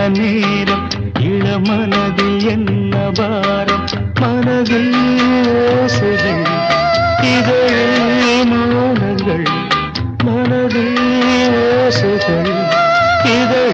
நேரம் இளமனதில் என்ன பாரம் மனதில் ஓசைகள் இதழில் மௌனங்கள் மனதில் ஓசைகள் இதழ்